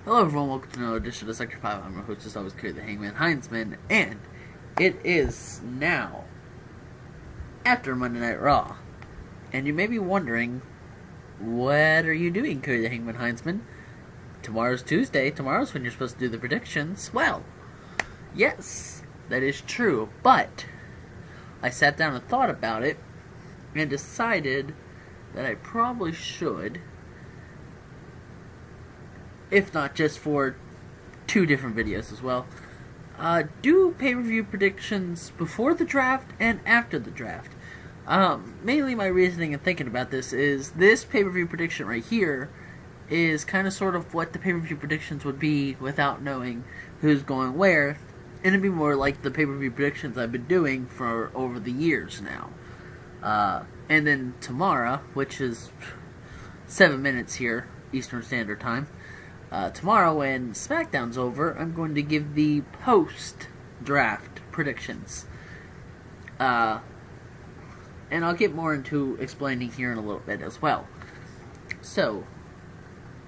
Hello everyone, welcome to another edition of Sector 5. I'm your host, as always, Cody the Hangman Heinzman, and it is now after Monday Night Raw. And you may be wondering, what are you doing, Cody the Hangman Heinzman? Tomorrow's Tuesday, tomorrow's when you're supposed to do the predictions. Well, yes, that is true, but I sat down and thought about it, and decided that I probably should, if not just for two different videos as well, do pay-per-view predictions before the draft and after the draft. Mainly my reasoning and thinking about this is this pay-per-view prediction right here is kind of sort of what the pay-per-view predictions would be without knowing who's going where, and it'd be more like the pay-per-view predictions I've been doing for over the years now. And then tomorrow, which is 7 minutes here, Eastern Standard Time, tomorrow when SmackDown's over, I'm going to give the post-draft predictions. And I'll get more into explaining here in a little bit as well. So,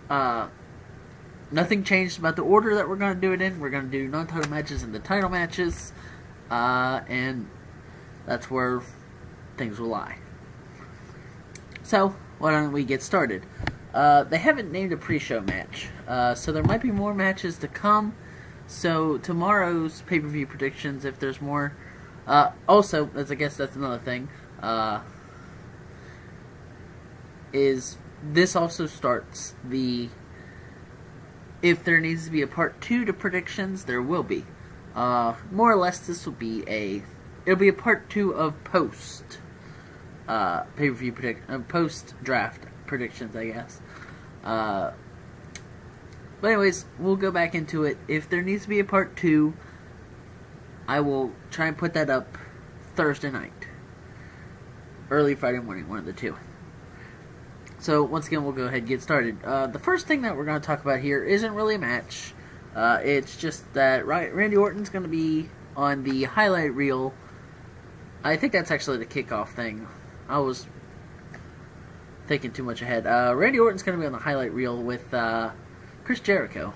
nothing changed about the order that we're going to do it in. We're going to do non-title matches and the title matches. And that's where things will lie. So, why don't we get started? They haven't named a pre-show match, so there might be more matches to come. So tomorrow's pay-per-view predictions, if there's more. Also, as I guess that's another thing, is this also starts the. If there needs to be a part 2 to predictions, there will be. More or less, this will be it'll be a part 2 of post pay-per-view post draft predictions, I guess. But anyways, we'll go back into it. If there needs to be a part 2, I will try and put that up Thursday night. Early Friday morning, one of the two. So, once again, we'll go ahead and get started. The first thing that we're going to talk about here isn't really a match. It's just that Randy Orton's going to be on the highlight reel. I think that's actually the kickoff thing. I was thinking too much ahead. Randy Orton's going to be on the highlight reel with Chris Jericho,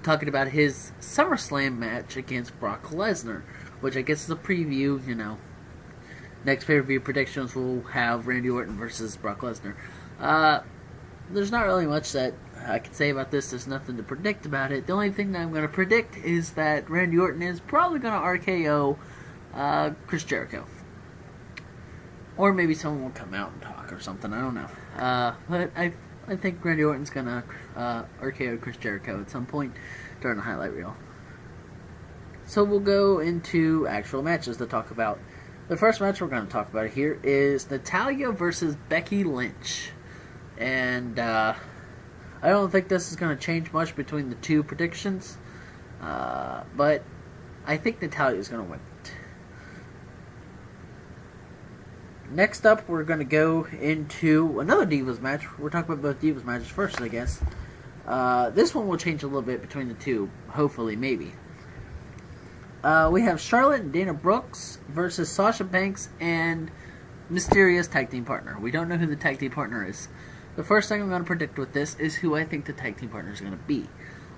talking about his SummerSlam match against Brock Lesnar, which I guess is a preview. Next pay-per-view predictions will have Randy Orton versus Brock Lesnar. There's not really much that I can say about this. There's nothing to predict about it. The only thing that I'm going to predict is that Randy Orton is probably going to RKO Chris Jericho. Or maybe someone will come out and talk or something. I don't know. But I think Randy Orton's going to RKO Chris Jericho at some point during the highlight reel. So we'll go into actual matches to talk about. The first match we're going to talk about here is Natalya versus Becky Lynch. And I don't think this is going to change much between the two predictions. But I think Natalya is going to win it. Next up, we're going to go into another Divas match. We're talking about both Divas matches first, I guess. This one will change a little bit between the two. Hopefully, maybe. We have Charlotte and Dana Brooks versus Sasha Banks and Mysterious tag team partner. We don't know who the tag team partner is. The first thing I'm going to predict with this is who I think the tag team partner is going to be.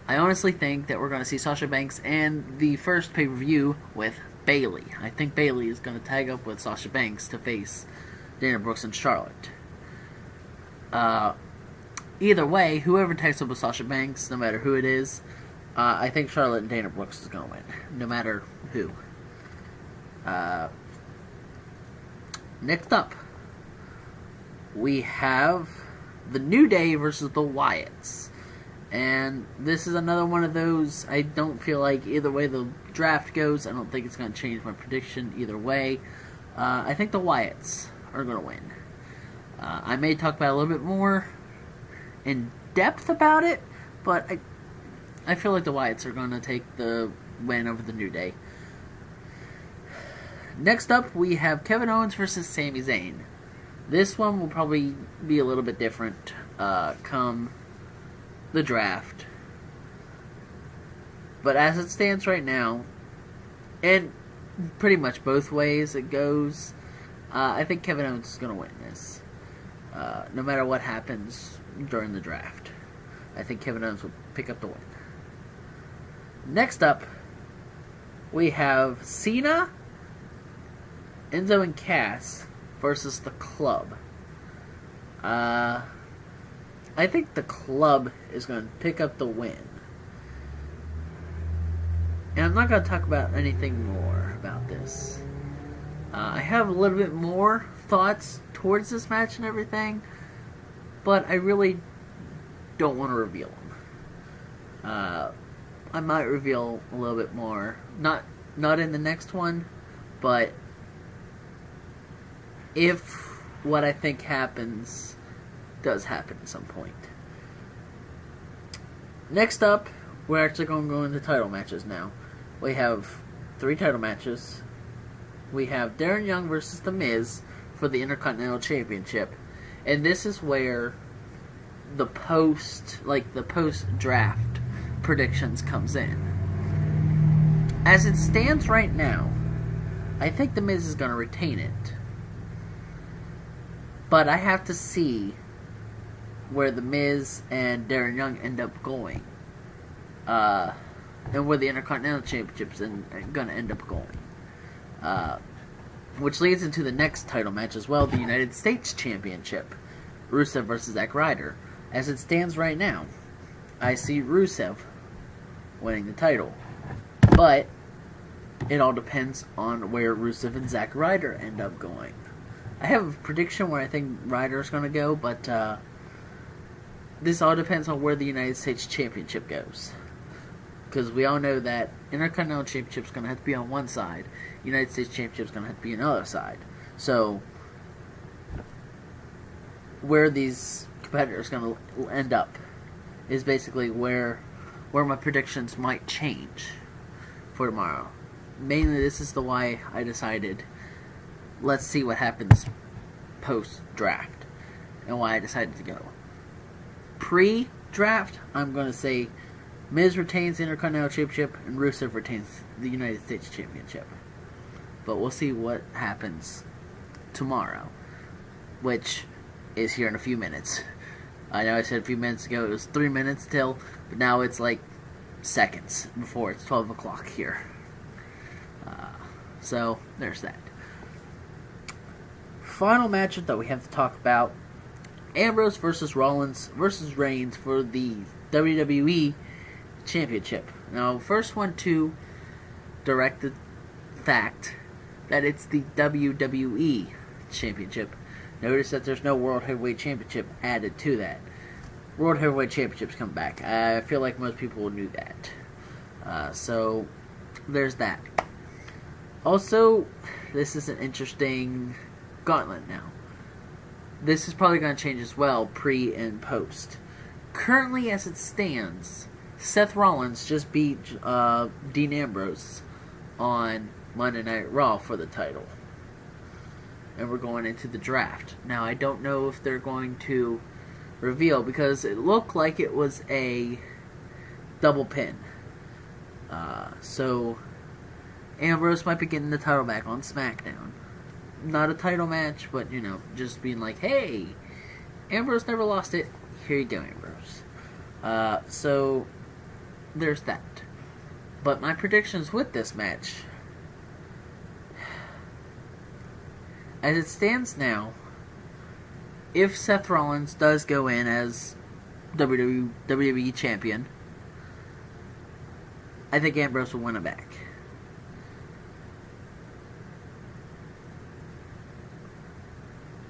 I honestly think that we're going to see Sasha Banks and the first pay-per-view with Bayley. I think Bayley is going to tag up with Sasha Banks to face Dana Brooks and Charlotte. Either way, whoever tags up with Sasha Banks, no matter who it is, I think Charlotte and Dana Brooks is going to win, no matter who. Next up, we have the New Day versus the Wyatts. And this is another one of those, I don't feel like either way the draft goes, I don't think it's going to change my prediction either way. I think the Wyatts are going to win. I may talk about it a little bit more in depth about it, but I feel like the Wyatts are going to take the win over the New Day. Next up, we have Kevin Owens versus Sami Zayn. This one will probably be a little bit different come the draft. But as it stands right now, and pretty much both ways it goes, I think Kevin Owens is going to win this. No matter what happens during the draft. I think Kevin Owens will pick up the win. Next up, we have Cena, Enzo, and Cass versus the Club. I think the Club is going to pick up the win. And I'm not going to talk about anything more about this. I have a little bit more thoughts towards this match and everything, but I really don't want to reveal them. I might reveal a little bit more. Not in the next one, but if what I think happens does happen at some point. Next up, we're actually going to go into title matches now. We have 3 title matches. We have Darren Young versus The Miz for the Intercontinental Championship. And this is where the post-draft predictions comes in. As it stands right now, I think The Miz is going to retain it. But I have to see where The Miz and Darren Young end up going. And where the Intercontinental Championship's going to end up going. Which leads into the next title match as well, the United States Championship. Rusev versus Zack Ryder. As it stands right now, I see Rusev winning the title. But it all depends on where Rusev and Zack Ryder end up going. I have a prediction where I think Ryder is going to go, but this all depends on where the United States Championship goes. Because we all know that Intercontinental Championship is going to have to be on one side. United States Championship is going to have to be on the other side. So, where these competitors are going to end up is basically where my predictions might change for tomorrow. Mainly, this is the why I decided, let's see what happens post-draft, and why I decided to go. Pre-draft, I'm going to say Miz retains the Intercontinental Championship and Rusev retains the United States Championship. But we'll see what happens tomorrow, which is here in a few minutes. I know I said a few minutes ago it was 3 minutes till, but now it's like seconds before it's 12 o'clock here. So, there's that. Final matchup that we have to talk about, Ambrose versus Rollins versus Reigns for the WWE Championship. Now, first one to direct the fact that it's the WWE Championship. Notice that there's no World Heavyweight Championship added to that. World Heavyweight Championship's come back. I feel like most people knew that. So, there's that. Also, this is an interesting gauntlet now. This is probably going to change as well, pre and post. Currently, as it stands, Seth Rollins just beat Dean Ambrose on Monday Night Raw for the title. And we're going into the draft. Now, I don't know if they're going to reveal, because it looked like it was a double pin. So, Ambrose might be getting the title back on SmackDown. Not a title match, but, just being like, hey, Ambrose never lost it. Here you go, Ambrose. So, there's that. But my predictions with this match, as it stands now, if Seth Rollins does go in as WWE Champion, I think Ambrose will win it back.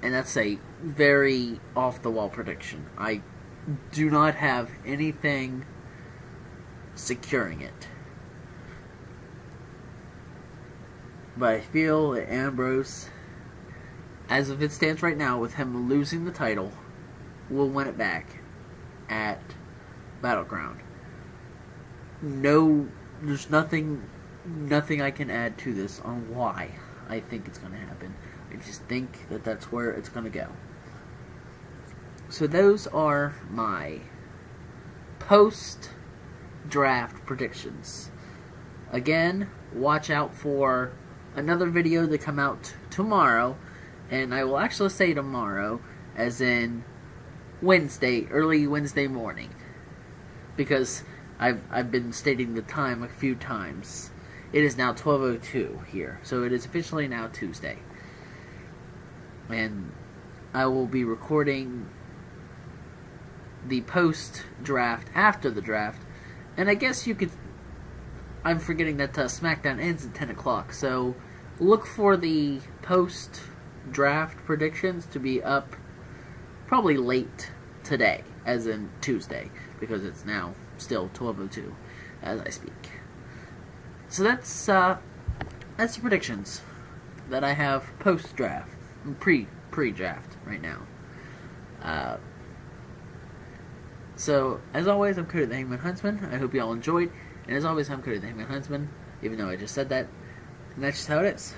And that's a very off-the-wall prediction. I do not have anything securing it. But I feel that Ambrose, as of it stands right now, with him losing the title, will win it back at Battleground. No, there's nothing I can add to this on why I think it's going to happen. I just think that that's where it's going to go. So those are my post-draft predictions. Again, watch out for another video to come out tomorrow. And I will actually say tomorrow, as in Wednesday, early Wednesday morning. because I've been stating the time a few times. It is now 12:02 here, so it is officially now Tuesday, and I will be recording the post draft after the draft, and I guess you could. I'm forgetting that SmackDown ends at 10 o'clock, so look for the post draft predictions to be up probably late today, as in Tuesday, because it's now still 12:02 as I speak. So that's the predictions that I have post draft, pre draft right now. So as always, I'm Cody the Hangman Huntsman. I hope you all enjoyed, and as always, I'm Cody the Hangman Huntsman. Even though I just said that, and that's just how it is.